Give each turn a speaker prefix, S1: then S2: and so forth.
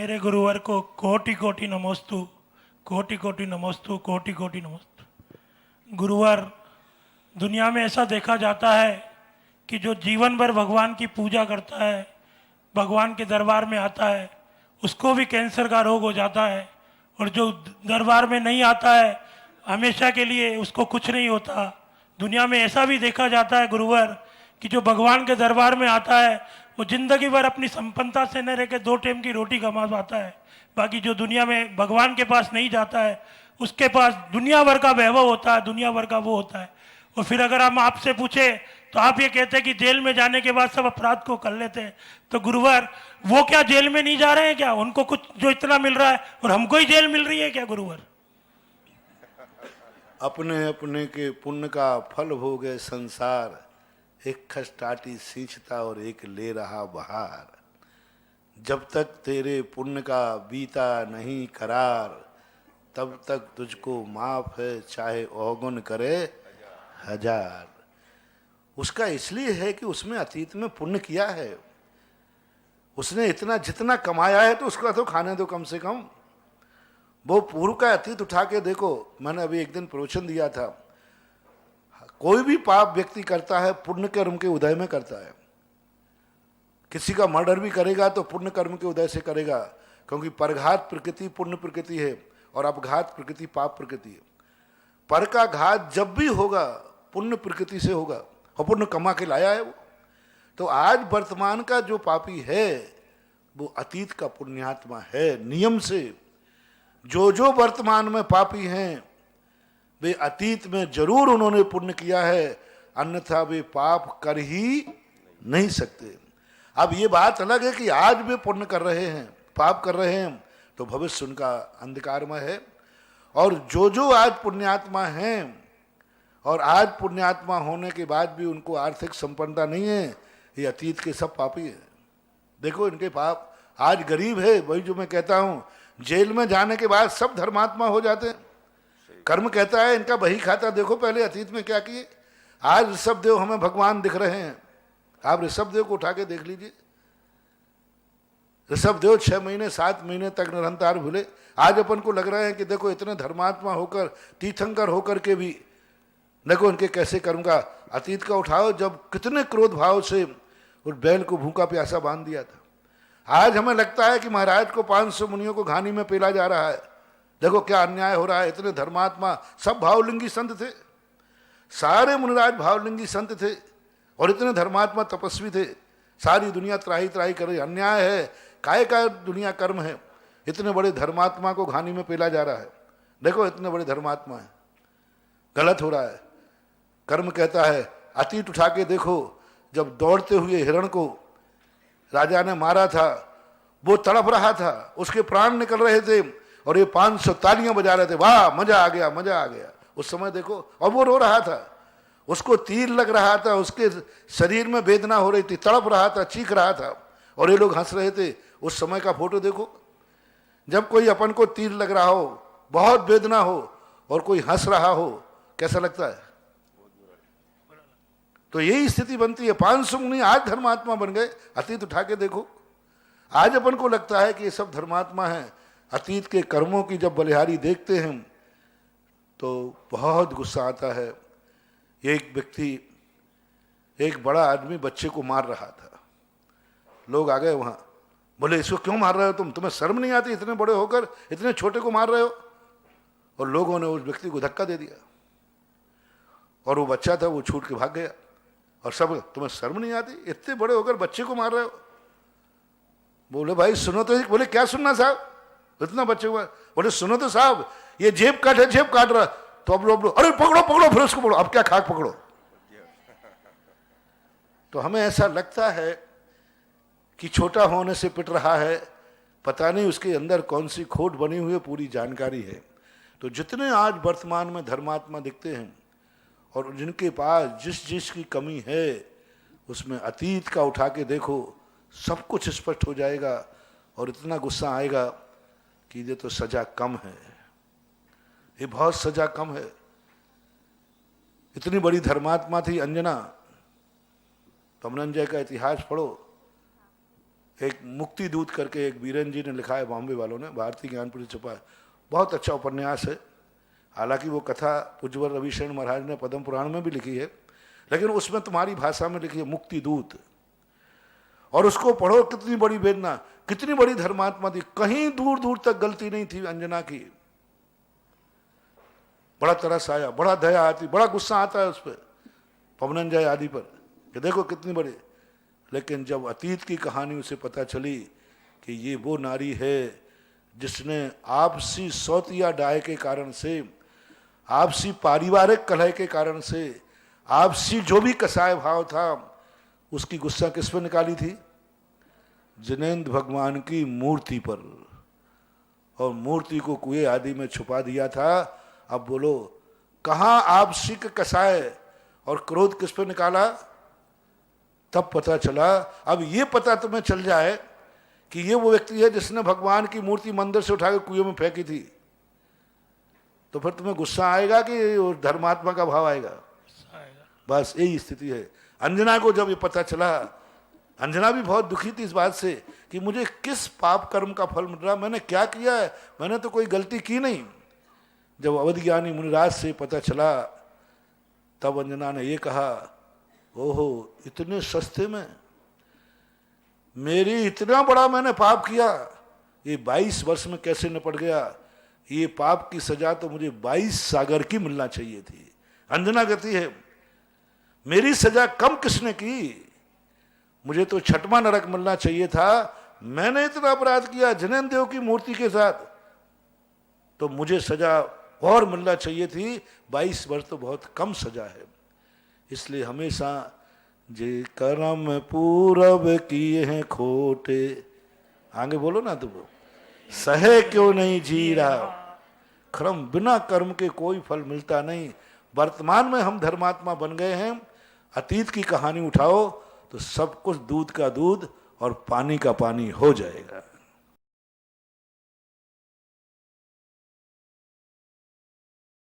S1: मेरे गुरुवर को कोटि कोटि नमोस्तु, कोटि कोटि नमोस्तु, कोटि कोटि नमोस्तु। गुरुवर, दुनिया में ऐसा देखा जाता है कि जो जीवन भर भगवान की पूजा करता है, भगवान के दरबार में आता है, उसको भी कैंसर का रोग हो जाता है, और जो दरबार में नहीं आता है हमेशा के लिए उसको कुछ नहीं होता। दुनिया में ऐसा भी देखा जाता है गुरुवर कि जो भगवान के दरबार में आता है वो जिंदगी भर अपनी संपन्नता से न रह के 2 टाइम की रोटी कमा पाता है। बाकी जो दुनिया में भगवान के पास नहीं जाता है उसके पास दुनिया भर का वैभव होता है, दुनिया भर का वो होता है। और फिर अगर हम आपसे पूछे तो आप ये कहते हैं कि जेल में जाने के बाद सब अपराध को कर लेते हैं। तो गुरुवर, वो क्या जेल में नहीं जा रहे हैं क्या? उनको कुछ जो इतना मिल रहा है और हमको ही जेल मिल रही है क्या गुरुवर?
S2: अपने अपने के पुण्य का फल भोगे संसार, एक खसटाटी सींचता और एक ले रहा बहार। जब तक तेरे पुण्य का बीता नहीं करार, तब तक तुझको माफ है चाहे औगुन करे हजार। उसका इसलिए है कि उसमें अतीत में पुण्य किया है, उसने इतना जितना कमाया है तो उसका तो खाने दो कम से कम। वो पूर्व का अतीत उठा के देखो। मैंने अभी एक दिन प्रवचन दिया था, कोई भी पाप व्यक्ति करता है पुण्य कर्म के उदय में करता है। किसी का मर्डर भी करेगा तो पुण्य कर्म के उदय से करेगा, क्योंकि परघात प्रकृति पुण्य प्रकृति है और अपघात प्रकृति पाप प्रकृति है। पर का घात जब भी होगा पुण्य प्रकृति से होगा, और पुण्य कमा के लाया है वो। तो आज वर्तमान का जो पापी है वो अतीत का पुण्यात्मा है नियम से। जो वर्तमान में पापी हैं वे अतीत में जरूर उन्होंने पुण्य किया है, अन्यथा वे पाप कर ही नहीं सकते। अब ये बात अलग है कि आज वे पुण्य कर रहे हैं, पाप कर रहे हैं, तो भविष्य उनका अंधकारमय है। और जो आज पुण्यात्मा हैं और आज पुण्यात्मा होने के बाद भी उनको आर्थिक संपन्नता नहीं है, ये अतीत के सब पापी हैं। देखो इनके पाप। आज गरीब है, वही जो मैं कहता हूं, जेल में जाने के बाद सब धर्मात्मा हो जाते हैं। कर्म कहता है इनका बही खाता, देखो पहले अतीत में क्या किए। आज ऋषभ देव हमें भगवान दिख रहे हैं, आप ऋषभ देव को उठा के देख लीजिए। ऋषभ देव 6 महीने 7 महीने तक निरंतर भूले। आज अपन को लग रहा है कि देखो इतने धर्मात्मा होकर, तीर्थंकर होकर के भी देखो इनके कैसे कर्म का। अतीत का उठाओ, जब कितने क्रोध भाव से उस बैल को भूखा प्यासा बांध दिया था। आज हमें लगता है कि महाराज को 500 मुनियों को घानी में पेला जा रहा है। देखो क्या अन्याय हो रहा है। इतने धर्मात्मा सब भावलिंगी संत थे, सारे मुनिराज भावलिंगी संत थे और इतने धर्मात्मा तपस्वी थे। सारी दुनिया त्राही त्राही कर रही, अन्याय है, काय का दुनिया कर्म है। इतने बड़े धर्मात्मा को घानी में पेला जा रहा है। देखो इतने बड़े धर्मात्मा है, गलत हो रहा है। कर्म कहता है अतीत उठा के देखो, जब दौड़ते हुए हिरण को राजा ने मारा था, वो तड़प रहा था, उसके प्राण निकल रहे थे और ये 500 तालियां बजा रहे थे, वाह मजा आ गया मजा आ गया। उस समय देखो, और वो रो रहा था, उसको तीर लग रहा था, उसके शरीर में वेदना हो रही थी, तड़प रहा था, चीख रहा था, और ये लोग हंस रहे थे। उस समय का फोटो देखो। जब कोई अपन को तीर लग रहा हो, बहुत वेदना हो, और कोई हंस रहा हो, कैसा लगता है? तो यही स्थिति बनती है। 500 मुनि आज धर्मात्मा बन गए। अतीत उठा के देखो। आज अपन को लगता है कि ये सब धर्मात्मा हैं। अतीत के कर्मों की जब बलिहारी देखते हैं तो बहुत गुस्सा आता है। एक व्यक्ति, एक बड़ा आदमी बच्चे को मार रहा था। लोग आ गए वहां, बोले इसको क्यों मार रहे हो तुम? तुम्हें शर्म नहीं आती? इतने बड़े होकर इतने छोटे को मार रहे हो। और लोगों ने उस व्यक्ति को धक्का दे दिया और वो बच्चा था, वो छूट के भाग गया। और सब, तुम्हें शर्म नहीं आती? इतने बड़े होकर बच्चे को मार रहे हो। बोले भाई सुनो तो। बोले क्या सुनना साहब? इतना बच्चे को। बोले सुनो तो साहब, ये जेब काट है, जेब काट रहा। तो अब लोग, अरे पकड़ो पकड़ो, फिर उसको पकड़ो। अब क्या खाक पकड़ो? तो हमें ऐसा लगता है कि छोटा होने से पिट रहा है, पता नहीं उसके अंदर कौन सी खोट बनी हुई है, पूरी जानकारी है। तो जितने आज वर्तमान में धर्मात्मा दिखते हैं और जिनके पास जिस की कमी है, उसमें अतीत का उठा के देखो, सब कुछ स्पष्ट हो जाएगा। और इतना गुस्सा आएगा कि ये तो सजा कम है, ये बहुत सजा कम है। इतनी बड़ी धर्मात्मा थी अंजना, तमनंजय का इतिहास पढ़ो। एक मुक्ति दूत करके एक बीरन जी ने लिखा है, बॉम्बे वालों ने, भारतीय ज्ञानपीठ से छपा है, बहुत अच्छा उपन्यास है। हालांकि वो कथा पूज्यवर रविशरण महाराज ने पद्म पुराण में भी लिखी है, लेकिन उसमें तुम्हारी भाषा में लिखी है मुक्ति दूत। और उसको पढ़ो, कितनी बड़ी वेदना, कितनी बड़ी धर्मात्मा थी, कहीं दूर दूर तक गलती नहीं थी अंजना की। बड़ा तरस आया, बड़ा दया आती, बड़ा गुस्सा आता है उस पर, पवनंजय आदि पर, कि देखो कितनी बड़ी। लेकिन जब अतीत की कहानी उसे पता चली कि ये वो नारी है जिसने आपसी सौतिया डाय के कारण से, आपसी पारिवारिक कलह के कारण से, आपसी जो भी कसाय भाव था, उसकी गुस्सा किस पर निकाली थी? जिनेंद्र भगवान की मूर्ति पर, और मूर्ति को कुएं आदि में छुपा दिया था। अब बोलो, कहां आपसी के कसाय और क्रोध किस पर निकाला? तब पता चला। अब ये पता तुम्हें चल जाए कि ये वो व्यक्ति है जिसने भगवान की मूर्ति मंदिर से उठाकर कुएं में फेंकी थी, तो फिर तुम्हें गुस्सा आएगा कि धर्मात्मा का भाव आएगा? बस यही स्थिति है। अंजना को जब ये पता चला, अंजना भी बहुत दुखी थी इस बात से कि मुझे किस पाप कर्म का फल मिल रहा, मैंने क्या किया है, मैंने तो कोई गलती की नहीं। जब अवध ज्ञानी मुनिराज से पता चला, तब अंजना ने ये कहा, ओहो, इतने सस्ते में मेरी इतना बड़ा मैंने पाप किया, ये 22 वर्ष में कैसे निपट गया? ये पाप की सजा तो मुझे 22 सागर की मिलना चाहिए थी। अंजना कहती है, मेरी सजा कम किसने की, मुझे तो छठवां नरक मिलना चाहिए था। मैंने इतना अपराध किया जिनेंद्र देव की मूर्ति के साथ, तो मुझे सजा और मिलना चाहिए थी। 22 वर्ष तो बहुत कम सजा है। इसलिए हमेशा जे कर्म पूरब किए हैं खोटे, आगे बोलो ना, तो सहे क्यों नहीं जी रहा। कर्म, बिना कर्म के कोई फल मिलता नहीं। वर्तमान में हम धर्मात्मा बन गए हैं, अतीत की कहानी उठाओ तो सब कुछ दूध का दूध और पानी का पानी हो जाएगा।